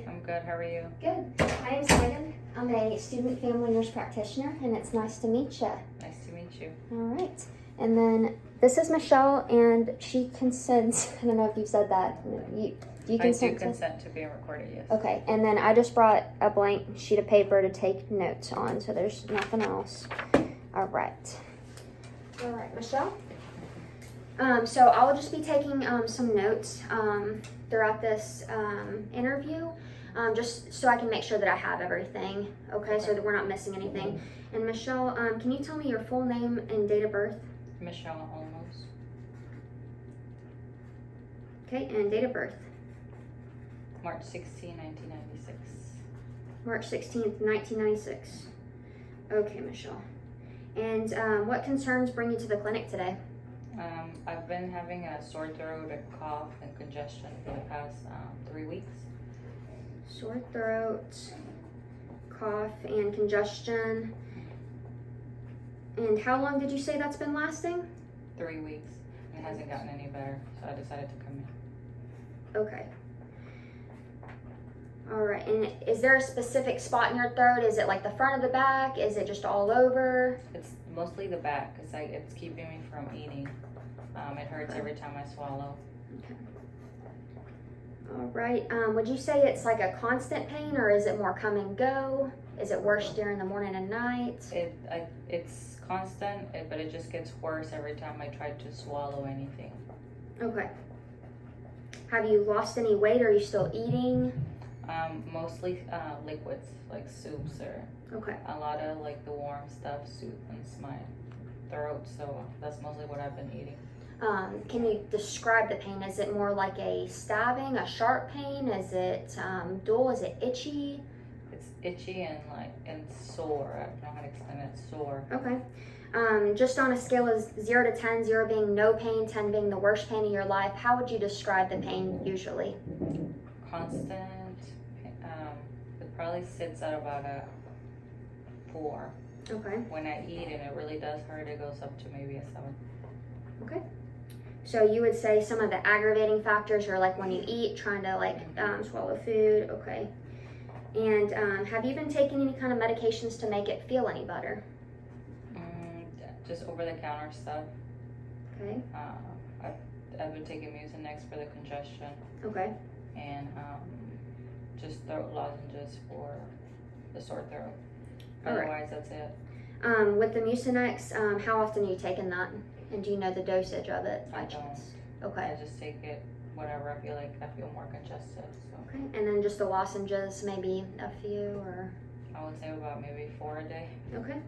I'm good. How are you? Good. My name's Megan. I'm a student family nurse practitioner, and it's nice to meet you. Nice to meet you. All right. And then this is Michelle, and she consents. I don't know if you've said that. Do you consent? I do consent to being recorded, yes. Okay. And then I just brought a blank sheet of paper to take notes on, so there's nothing else. All right. All right, Michelle. So I'll just be taking some notes throughout this interview, just so I can make sure that I have everything, okay, so that we're not missing anything. And Michelle, can you tell me your full name and date of birth? Michelle Olmos. Okay, and date of birth? March 16, 1996. March 16th, 1996. Okay, Michelle. And what concerns bring you to the clinic today? I've been having a sore throat, a cough, and congestion for the past 3 weeks. Sore throat, cough, and congestion. And how long did you say that's been lasting? 3 weeks. It hasn't gotten any better, so I decided to come in. Okay. All right. And is there a specific spot in your throat? Is it like the front of the back? Is it just all over? It's mostly the back. It's keeping me from eating. It hurts every time I swallow. Okay. All right. Would you say it's like a constant pain, or is it more come and go? Is it worse during the morning and night? It's constant, but it just gets worse every time I try to swallow anything. Okay. Have you lost any weight? Or are you still eating? Mostly liquids, like soups, or Okay. a lot of like the warm stuff soothes my throat, so that's mostly what I've been eating. Can you describe the pain? Is it more like a stabbing, a sharp pain? Is it dull? Is it itchy? It's itchy and sore. I don't know how to explain it. It's sore. Okay. Just on a scale of 0 to 10, 0 being no pain, 10 being the worst pain in your life, how would you describe the pain usually? Constant. It probably sits at about a 4. Okay. When I eat and it really does hurt, it goes up to maybe a 7. Okay. So you would say some of the aggravating factors are like when you eat, trying to like swallow food. Okay. And have you been taking any kind of medications to make it feel any better? Just over-the-counter stuff. Okay. I've been taking Mucinex for the congestion. Okay. And just throat lozenges for the sore throat. Otherwise, that's it. With the Mucinex, how often are you taking that? And do you know the dosage of it by chance? Okay. I just take it whenever I feel like I feel more congested. So. Okay. And then just the lozenges, maybe a few, or? I would say about maybe 4 a day. Okay.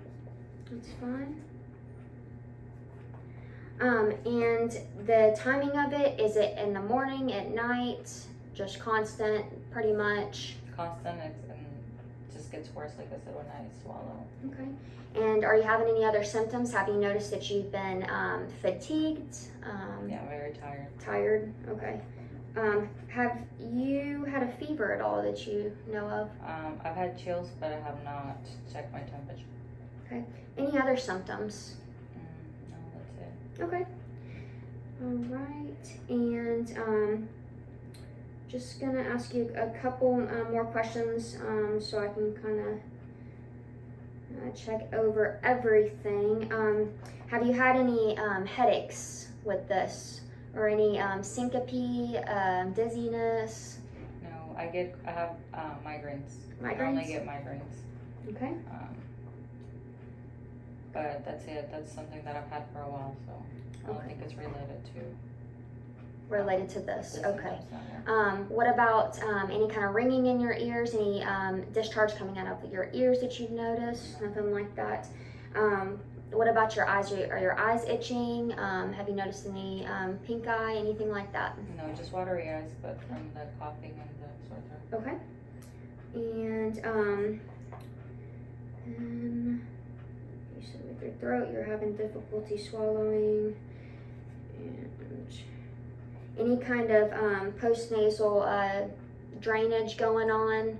That's fine. And the timing of it, is it in the morning, at night, just constant, pretty much? Constant, and it just gets worse, like I said, when I swallow. Okay. And are you having any other symptoms? Have you noticed that you've been fatigued? Yeah, very tired. Tired? Okay. Have you had a fever at all that you know of? I've had chills, but I have not checked my temperature. Okay. Any other symptoms? No, that's it. Okay. All right. And just gonna ask you a couple more questions so I can kind of check over everything. Have you had any headaches with this, or any syncope, dizziness? No, I have migraines. Migraines? I only get migraines. Okay. But that's it. That's something that I've had for a while, so I don't think it's related to. Related to this, okay. Yeah. What about any kind of ringing in your ears, any discharge coming out of your ears that you've noticed, nothing like that? What about your eyes? Are your eyes itching? Have you noticed any pink eye, anything like that? No, just watery eyes, but from the coughing and the sore throat. Okay. And you said with your throat, you're having difficulty swallowing. And any kind of postnasal drainage going on?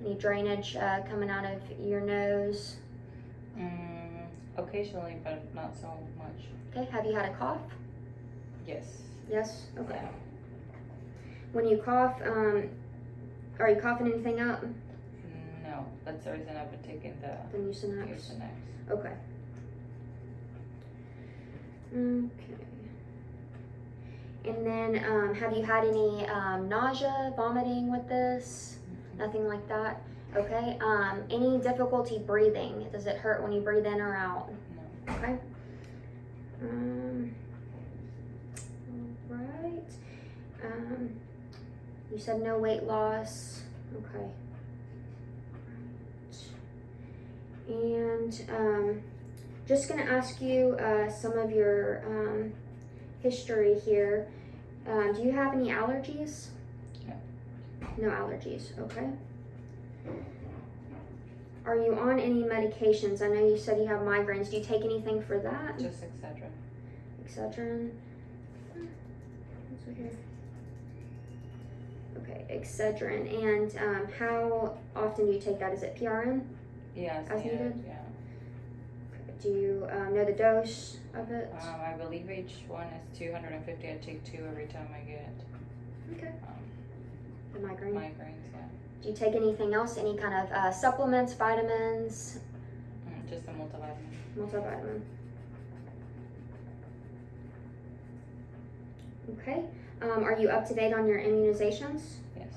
Any drainage coming out of your nose? Occasionally, but not so much. Okay, have you had a cough? Yes. Yes? Okay. Yeah. When you cough, Are you coughing anything up? No, that's the reason I've been taking the Mucinex. Mucinex. Okay. Okay. And then, have you had any nausea, vomiting with this? Nothing like that? Okay. Any difficulty breathing? Does it hurt when you breathe in or out? No. Okay. All right. You said no weight loss. Okay. And just gonna ask you some of your history here. Do you have any allergies? No. No allergies, okay. Are you on any medications? I know you said you have migraines. Do you take anything for that? Just Excedrin. Excedrin. What's over here? Okay, Excedrin. And how often do you take that? Is it PRN? Yes. As needed? Yeah. Do you know the dose of it? I believe each one is 250. I take 2 every time I get Okay. The migraine. migraines. Yeah. Do you take anything else? Any kind of supplements, vitamins? Just a multivitamin. Multivitamin. Okay. Are you up to date on your immunizations? Yes,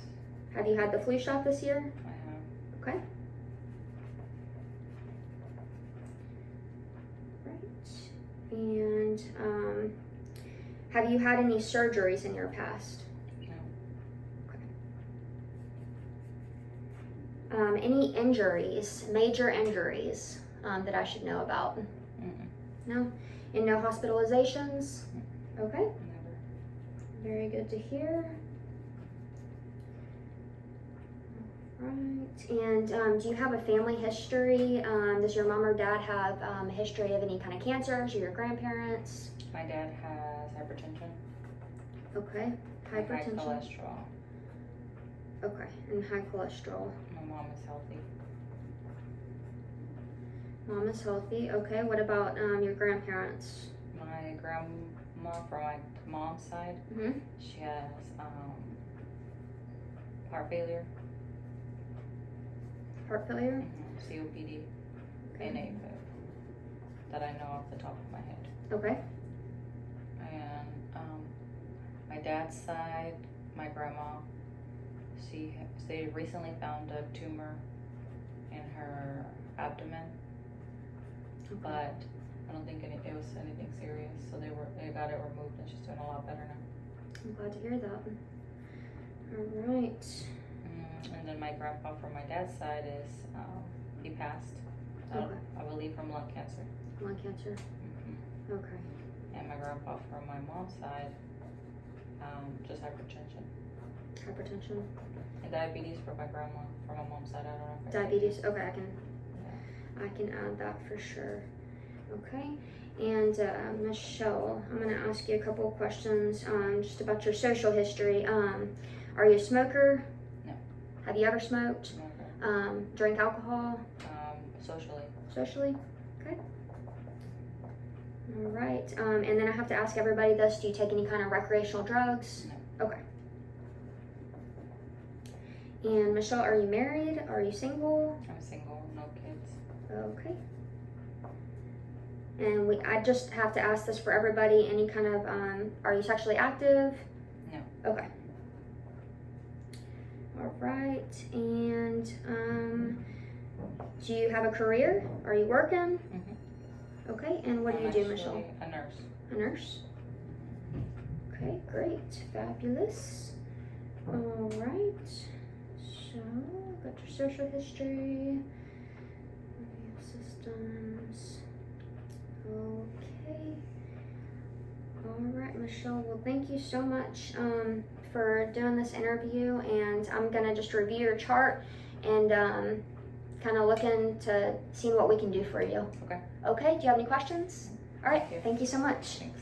Have you had the flu shot this year? I have. Okay. Right. And have you had any surgeries in your past? No. Any injuries, major injuries that I should know about? No? And no hospitalizations? Okay. Never. Very good to hear. Right. And do you have a family history? Does your mom or dad have a history of any kind of cancers or your grandparents? My dad has hypertension. Okay. And high Hypertension. cholesterol. Okay. And high cholesterol. My mom is healthy. Mom is healthy. Okay. What about your grandparents? My grandma from my mom's side, Mm-hmm. she has heart failure, Heart failure? COPD, and AFib that I know off the top of my head. Okay. And my dad's side, my grandma, they recently found a tumor in her abdomen, but I don't think it was anything serious. So they got it removed, and she's doing a lot better now. I'm glad to hear that. All right. And then my grandpa from my dad's side is he passed, Okay. I believe, from lung cancer. Lung cancer. Okay. And my grandpa from my mom's side, just hypertension. Hypertension. And diabetes for my grandma from my mom's side. I don't know if I Diabetes. Okay, Yeah. I can add that for sure. Okay. And Michelle, I'm gonna ask you a couple of questions just about your social history. Are you a smoker? No. Have you ever smoked? Okay. Drink alcohol? Socially. Socially? Okay. All right. And then I have to ask everybody this: do you take any kind of recreational drugs? No. Okay. And Michelle, are you married? Are you single? I'm single, no kids. Okay. And I just have to ask this for everybody. Any kind of, are you sexually active? No. Okay. All right. And do you have a career? Are you working? Mm-hmm. Okay. And what do you I'm do, actually Michelle? a nurse. A nurse. Okay, great. Fabulous. All right. So, got your social history. Systems. Okay. All right, Michelle. Well, thank you so much for doing this interview, and I'm gonna just review your chart and kind of look into seeing what we can do for you. Okay. Okay. Do you have any questions? All right. Thank you. Thank you so much. Thanks.